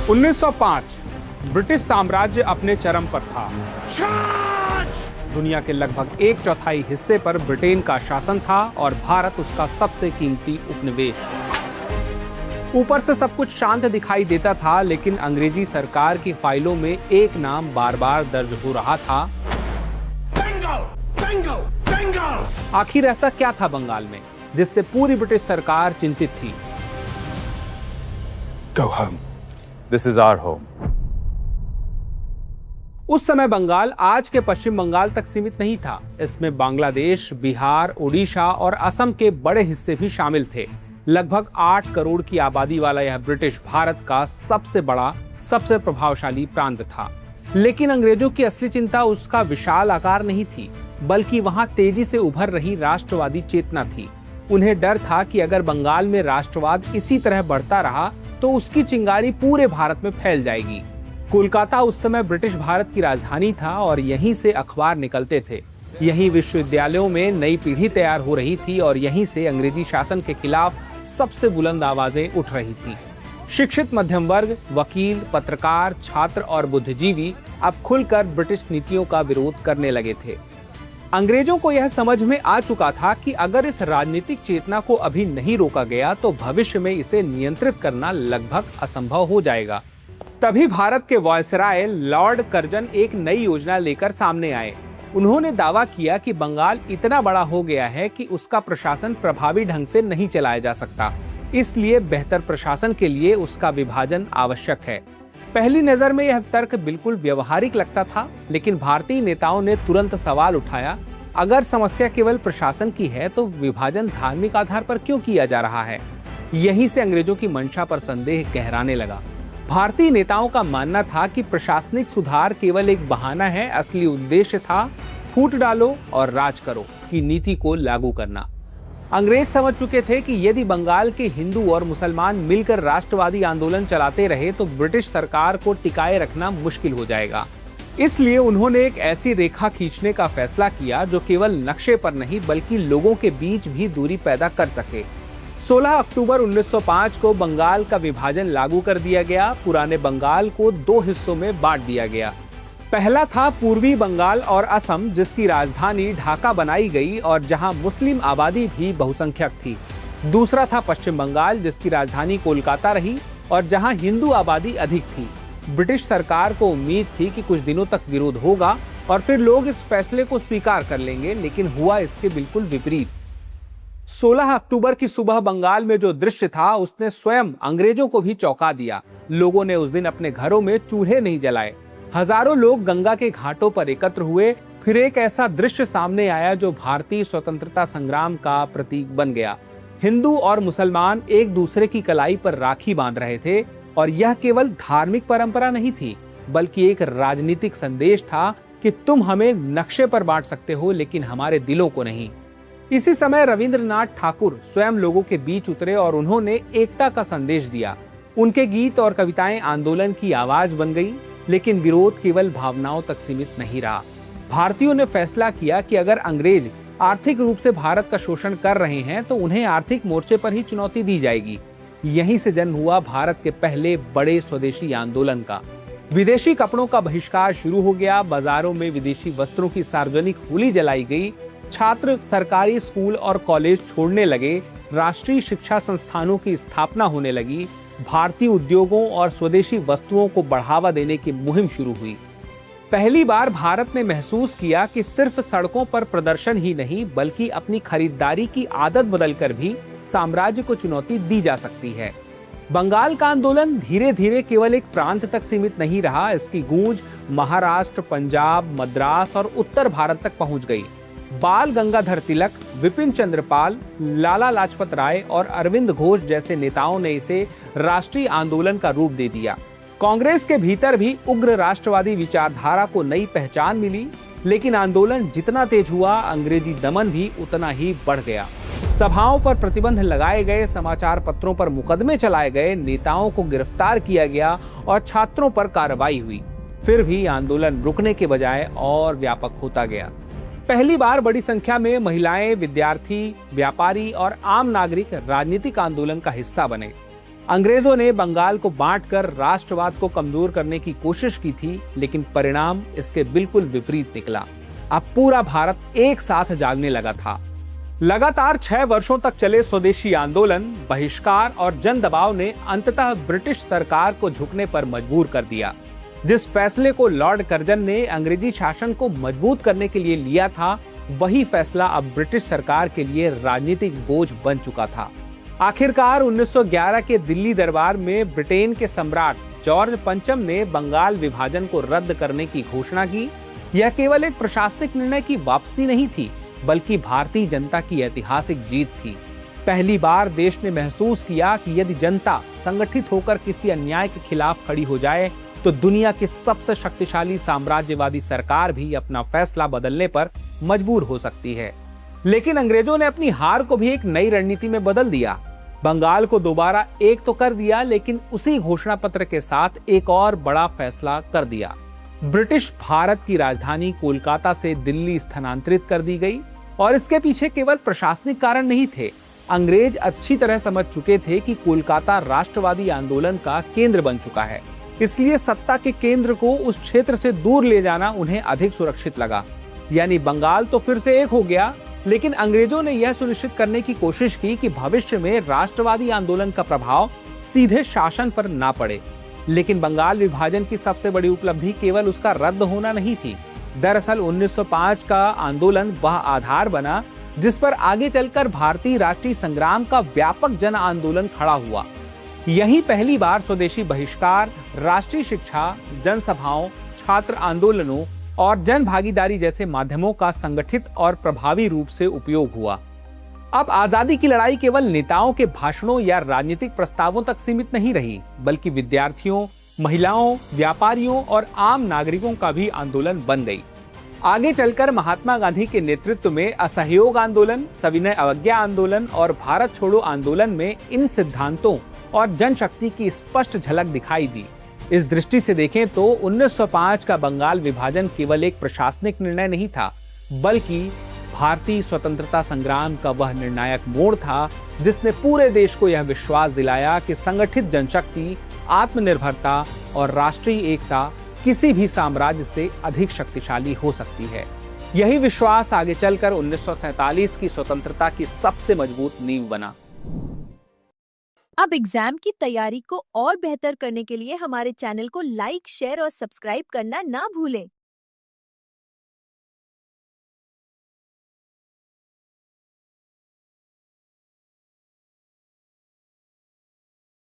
1905 British साम्राज्य अपने चरम पर था। दुनिया के लगभग 1/4 हिस्से पर ब्रिटेन का शासन था और भारत उसका सबसे कीमती उपनिवेश। ऊपर से सब कुछ शांत दिखाई देता था, लेकिन अंग्रेजी सरकार की फाइलों में एक नाम बार बार दर्ज हो रहा था। बंगाल। आखिर ऐसा क्या था बंगाल में जिससे पूरी ब्रिटिश सरकार चिंतित थी? Go home. This is our home. उस समय बंगाल आज के पश्चिम बंगाल तक सीमित नहीं था। इसमें बांग्लादेश, बिहार, ओडिशा और असम के बड़े हिस्से भी शामिल थे। लगभग 8 करोड़ की आबादी वाला यह ब्रिटिश भारत का सबसे बड़ा, सबसे प्रभावशाली प्रांत था। लेकिन अंग्रेजों की असली चिंता उसका विशाल आकार नहीं थी, बल्कि वहां तेजी से उभर रही राष्ट्रवादी चेतना थी। उन्हें डर था कि अगर बंगाल में राष्ट्रवाद इसी तरह बढ़ता रहा तो उसकी चिंगारी पूरे भारत में फैल जाएगी। कोलकाता उस समय ब्रिटिश भारत की राजधानी था और यहीं से अखबार निकलते थे। यहीं विश्वविद्यालयों में नई पीढ़ी तैयार हो रही थी और यहीं से अंग्रेजी शासन के खिलाफ सबसे बुलंद आवाजें उठ रही थी। शिक्षित मध्यम वर्ग, वकील, पत्रकार, छात्र और बुद्धिजीवी अब खुलकर ब्रिटिश नीतियों का विरोध करने लगे थे। अंग्रेजों को यह समझ में आ चुका था कि अगर इस राजनीतिक चेतना को अभी नहीं रोका गया तो भविष्य में इसे नियंत्रित करना लगभग असंभव हो जाएगा। तभी भारत के वायसराय लॉर्ड कर्जन एक नई योजना लेकर सामने आए। उन्होंने दावा किया कि बंगाल इतना बड़ा हो गया है कि उसका प्रशासन प्रभावी ढंग से नहीं चलाया जा सकता, इसलिए बेहतर प्रशासन के लिए उसका विभाजन आवश्यक है। पहली नजर में यह तर्क बिल्कुल व्यवहारिक लगता था, लेकिन भारतीय नेताओं ने तुरंत सवाल उठाया, अगर समस्या केवल प्रशासन की है तो विभाजन धार्मिक आधार पर क्यों किया जा रहा है? यहीं से अंग्रेजों की मंशा पर संदेह गहराने लगा। भारतीय नेताओं का मानना था कि प्रशासनिक सुधार केवल एक बहाना है, असली उद्देश्य था फूट डालो और राज करो की नीति को लागू करना। अंग्रेज समझ चुके थे कि यदि बंगाल के हिंदू और मुसलमान मिलकर राष्ट्रवादी आंदोलन चलाते रहे तो ब्रिटिश सरकार को टिकाए रखना मुश्किल हो जाएगा। इसलिए उन्होंने एक ऐसी रेखा खींचने का फैसला किया जो केवल नक्शे पर नहीं बल्कि लोगों के बीच भी दूरी पैदा कर सके। 16 अक्टूबर 1905 को बंगाल का विभाजन लागू कर दिया गया। पुराने बंगाल को 2 हिस्सों में बांट दिया गया। पहला था पूर्वी बंगाल और असम, जिसकी राजधानी ढाका बनाई गई और जहां मुस्लिम आबादी भी बहुसंख्यक थी। दूसरा था पश्चिम बंगाल, जिसकी राजधानी कोलकाता रही और जहां हिंदू आबादी अधिक थी। ब्रिटिश सरकार को उम्मीद थी कि कुछ दिनों तक विरोध होगा और फिर लोग इस फैसले को स्वीकार कर लेंगे, लेकिन हुआ इसके बिल्कुल विपरीत। 16 अक्टूबर की सुबह बंगाल में जो दृश्य था उसने स्वयं अंग्रेजों को भी चौंका दिया। लोगों ने उस दिन अपने घरों में चूल्हे नहीं जलाए। हजारों लोग गंगा के घाटों पर एकत्र हुए। फिर एक ऐसा दृश्य सामने आया जो भारतीय स्वतंत्रता संग्राम का प्रतीक बन गया। हिंदू और मुसलमान एक दूसरे की कलाई पर राखी बांध रहे थे और यह केवल धार्मिक परंपरा नहीं थी, बल्कि एक राजनीतिक संदेश था कि तुम हमें नक्शे पर बांट सकते हो लेकिन हमारे दिलों को नहीं। इसी समय रविंद्रनाथ ठाकुर स्वयं लोगों के बीच उतरे और उन्होंने एकता का संदेश दिया। उनके गीत और कविताएं आंदोलन की आवाज बन गई, लेकिन विरोध केवल भावनाओं तक सीमित नहीं रहा। भारतीयों ने फैसला किया कि अगर अंग्रेज आर्थिक रूप से भारत का शोषण कर रहे हैं तो उन्हें आर्थिक मोर्चे पर ही चुनौती दी जाएगी। यहीं से जन्म हुआ भारत के पहले बड़े स्वदेशी आंदोलन का। विदेशी कपड़ों का बहिष्कार शुरू हो गया। बाजारों में विदेशी वस्त्रों की सार्वजनिक होली जलाई गई। छात्र सरकारी स्कूल और कॉलेज छोड़ने लगे। राष्ट्रीय शिक्षा संस्थानों की स्थापना होने लगी। भारतीय उद्योगों और स्वदेशी वस्तुओं को बढ़ावा देने की मुहिम शुरू हुई। पहली बार भारत ने महसूस किया कि सिर्फ सड़कों पर प्रदर्शन ही नहीं बल्कि अपनी खरीदारी की आदत बदलकर भी साम्राज्य को चुनौती दी जा सकती है। बंगाल का आंदोलन धीरे धीरे केवल एक प्रांत तक सीमित नहीं रहा। इसकी गूंज महाराष्ट्र, पंजाब, मद्रास और उत्तर भारत तक पहुंच गई। बाल गंगाधर तिलक, विपिन चंद्र पाल, लाला लाजपत राय और अरविंद घोष जैसे नेताओं ने इसे राष्ट्रीय आंदोलन का रूप दे दिया। कांग्रेस के भीतर भी उग्र राष्ट्रवादी विचारधारा को नई पहचान मिली, लेकिन आंदोलन जितना तेज हुआ, अंग्रेजी दमन भी उतना ही बढ़ गया। सभाओं पर प्रतिबंध लगाए गए, समाचार पत्रों पर मुकदमे चलाए गए, नेताओं को गिरफ्तार किया गया और छात्रों पर कार्रवाई हुई। फिर भी आंदोलन रुकने के बजाय और व्यापक होता गया। पहली बार बड़ी संख्या में महिलाएं, विद्यार्थी, व्यापारी और आम नागरिक राजनीतिक आंदोलन का हिस्सा बने। अंग्रेजों ने बंगाल को बांटकर राष्ट्रवाद को कमजोर करने की कोशिश की थी, लेकिन परिणाम इसके बिल्कुल विपरीत निकला। अब पूरा भारत एक साथ जागने लगा था। लगातार 6 वर्षों तक चले स्वदेशी आंदोलन, बहिष्कार और जन दबाव ने अंततः ब्रिटिश सरकार को झुकने पर मजबूर कर दिया। जिस फैसले को लॉर्ड कर्जन ने अंग्रेजी शासन को मजबूत करने के लिए लिया था, वही फैसला अब ब्रिटिश सरकार के लिए राजनीतिक बोझ बन चुका था। आखिरकार 1911 के दिल्ली दरबार में ब्रिटेन के सम्राट जॉर्ज पंचम ने बंगाल विभाजन को रद्द करने की घोषणा की। यह केवल एक प्रशासनिक निर्णय की वापसी नहीं थी, बल्कि भारतीय जनता की ऐतिहासिक जीत थी। पहली बार देश ने महसूस किया कि यदि जनता संगठित होकर किसी अन्याय के खिलाफ खड़ी हो जाए, तो दुनिया की सबसे शक्तिशाली साम्राज्यवादी सरकार भी अपना फैसला बदलने पर मजबूर हो सकती है। लेकिन अंग्रेजों ने अपनी हार को भी एक नई रणनीति में बदल दिया। बंगाल को दोबारा एक तो कर दिया, लेकिन उसी घोषणा पत्र के साथ एक और बड़ा फैसला कर दिया। ब्रिटिश भारत की राजधानी कोलकाता से दिल्ली स्थानांतरित कर दी गई, और इसके पीछे केवल प्रशासनिक कारण नहीं थे। अंग्रेज अच्छी तरह समझ चुके थे कि कोलकाता राष्ट्रवादी आंदोलन का केंद्र बन चुका है, इसलिए सत्ता के केंद्र को उस क्षेत्र से दूर ले जाना उन्हें अधिक सुरक्षित लगा। यानी बंगाल तो फिर से एक हो गया, लेकिन अंग्रेजों ने यह सुनिश्चित करने की कोशिश की कि भविष्य में राष्ट्रवादी आंदोलन का प्रभाव सीधे शासन पर ना पड़े। लेकिन बंगाल विभाजन की सबसे बड़ी उपलब्धि केवल उसका रद्द होना नहीं थी। दरअसल 1905 का आंदोलन वह आधार बना जिस पर आगे चलकर भारतीय राष्ट्रीय संग्राम का व्यापक जन आंदोलन खड़ा हुआ। यही पहली बार स्वदेशी बहिष्कार, राष्ट्रीय शिक्षा, जनसभाओं, छात्र आंदोलनों और जन भागीदारी जैसे माध्यमों का संगठित और प्रभावी रूप से उपयोग हुआ। अब आजादी की लड़ाई केवल नेताओं के भाषणों या राजनीतिक प्रस्तावों तक सीमित नहीं रही, बल्कि विद्यार्थियों, महिलाओं, व्यापारियों और आम नागरिकों का भी आंदोलन बन गई। आगे चलकर महात्मा गांधी के नेतृत्व में असहयोग आंदोलन, सविनय अवज्ञा आंदोलन और भारत छोड़ो आंदोलन में इन सिद्धांतों और जनशक्ति की स्पष्ट झलक दिखाई दी। इस दृष्टि से देखें तो 1905 का बंगाल विभाजन केवल एक प्रशासनिक निर्णय नहीं था, बल्कि भारतीय स्वतंत्रता संग्राम का वह निर्णायक मोड़ था जिसने पूरे देश को यह विश्वास दिलाया कि संगठित जनशक्ति, आत्मनिर्भरता और राष्ट्रीय एकता किसी भी साम्राज्य से अधिक शक्तिशाली हो सकती है। यही विश्वास आगे चलकर 1947 की स्वतंत्रता की सबसे मजबूत नींव बना। अब एग्जाम की तैयारी को और बेहतर करने के लिए हमारे चैनल को लाइक, शेयर और सब्सक्राइब करना ना भूलें।